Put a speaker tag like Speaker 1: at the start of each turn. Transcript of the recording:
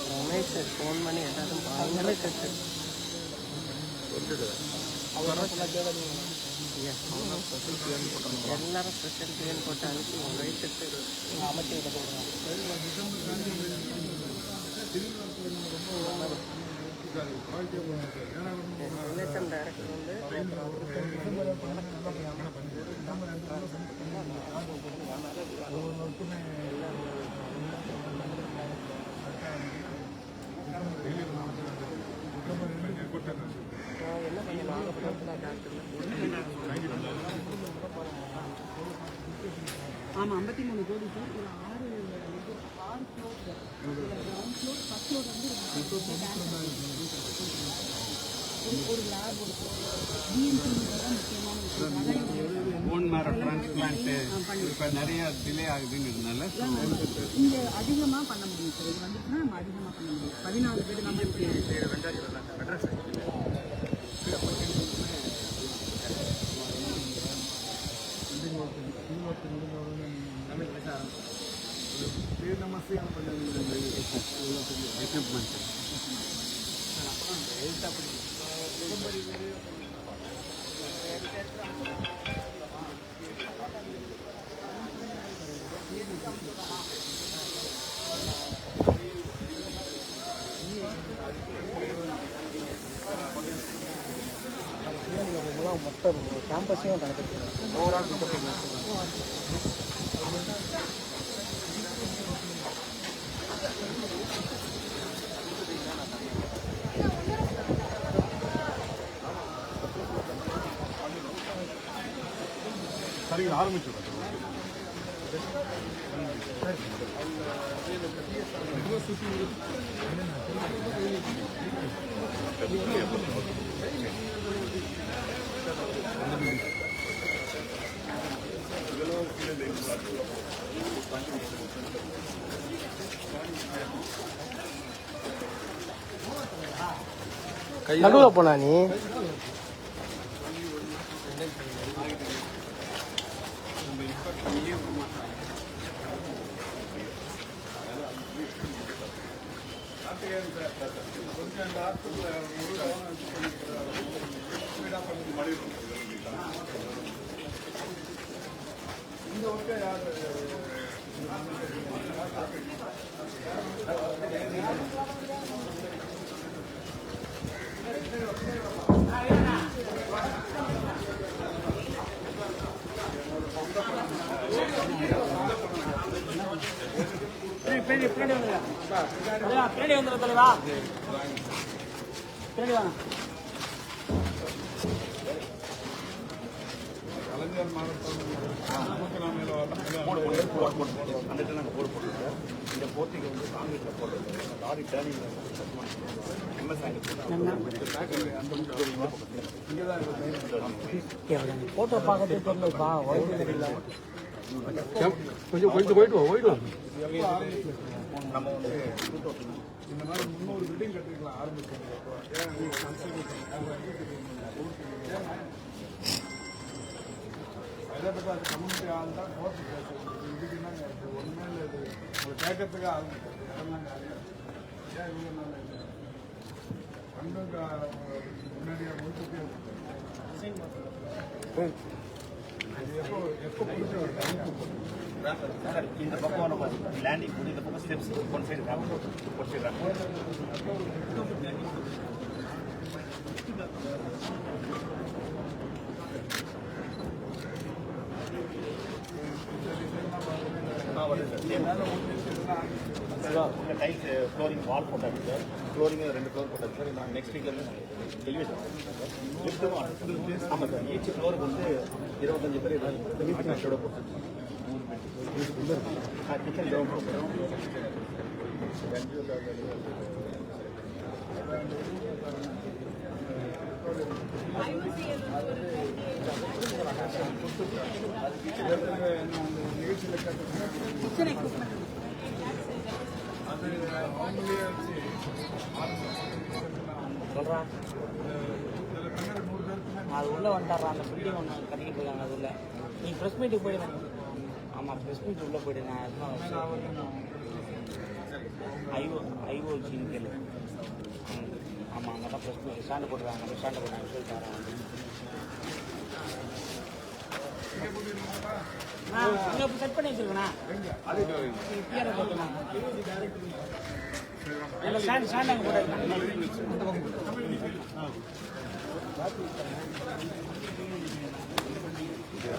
Speaker 1: Ramesh phone பண்ணி எல்லாரும் பாருங்களே கட்டு எல்லாரும் ஸ்பெஷல் பிரியாணி போட்டு அனுப்பி ரைட்டு அமைச்சு விட போடுறாங்க. ரிலேஷன் டைரக்டர் வந்து என்ன பண்ணலாம் ஆமாம் 53 கோடி சார். ஒரு 6 floor sir. Ground floor first floor வந்து ஒரு லேப் ஒரு டிஎன்சி தான் முக்கியமான விஷயம்.
Speaker 2: போன் மேரோ டிரான்ஸ்பிளான்ட் இப்போ நிறைய டிலே ஆகுதுங்கிறதுனால
Speaker 1: இங்கே அதிகமாக பண்ண முடியும் சார். இது வந்துச்சுன்னா நம்ம அதிகமாக பண்ண முடியும். 14 பேர் நம்ம மொத்தம் கேம்பஸையும் கணக்கு ஓவரால்
Speaker 2: சரிங்க ஆரம்பிச்சு
Speaker 1: நடுவில் போனா நீ பின்னாடி வந்துடுற தலைவா பின்னாடி வாங்க.
Speaker 2: கலைஞர் மாவட்டம் வந்துட்டு நாங்கள் போர்டு போட்டுருக்கோம். இந்த போர்ட்டிக்கு வந்து காங்கிரீட்டில் போடுறது லாரி டேர்னிங்
Speaker 1: போட்டோ பார்க்கறதுக்கு தெரியலப்பா.
Speaker 2: கொஞ்சம் போயிட்டு நம்ம வந்து இந்த மாதிரி 300 பில்டிங் கட்டிருக்கலாம் ஆரம்பிச்சோம். அதை பற்றி அது கம்யூனிட்டி ஆள் தான் கோர்ட்டு பேசுறது. இதுக்குன்னா ஒன்றுமே இல்லை. இது
Speaker 3: கேட்கறதுக்கு ஆகும் அதெல்லாம் காரியம் ஏன் இவ்வளோ நாள் இல்லை அங்கே முன்னாடியே முடிச்சுட்டு எப்போ
Speaker 2: சார் இந்த பக்கம் நம்ம லேண்டிங் போது இந்த பக்கம் ஸ்டெப்ஸ் ஒன் சைடு போட்டுறாங்க உள்ள டைல்ஸ் ஃப்ளோரிங் வால் போட்டாங்க சார் ஃப்ளோரிங் 2 ஃப்ளோர் போட்டாங்க சார் நான் நெக்ஸ்ட் வீக்கில் எலிவேஷன் லிஃப்ட்டும் ஆமாம் சார் ஈச் ஃப்ளோருக்கு வந்து 25 பேர் லிஃப்ட் போட்டு கிச்சன் டவுன்
Speaker 3: நிகழ்ச்சியில்
Speaker 1: கிச்சன் எக்யூப்மெண்ட்
Speaker 3: அது அவங்களே வச்சு
Speaker 4: சொல்கிறான்
Speaker 3: சில பேர் 100 பேருக்கு
Speaker 4: அது உள்ளே வந்துடுறான் அந்த பில்டிங் ஒன்று கட்டிக்கிட்டு இருக்காங்க அது உள்ள நீ ப்ரெஸ் மீட்டுக்கு போயிடுவேன் ஆமாம் ப்ரெஸ் மீட் உள்ளே போயிடு நான் ஐஓஜின்னு கேளு ஆமாம் அங்கே தான் ப்ரெஸ் மீட் ஸ்டாண்டு போட்டுருக்காங்க நம்ம ஸ்டாண்டு போட்டாங்க சொல்லிட்டு வரேன் இங்கே செட் பண்ணி வச்சிருக்கேண்ணா பிஆர் போட்டுருக்காங்க இல்லை ஸ்டாண்ட் அங்கே போட்டு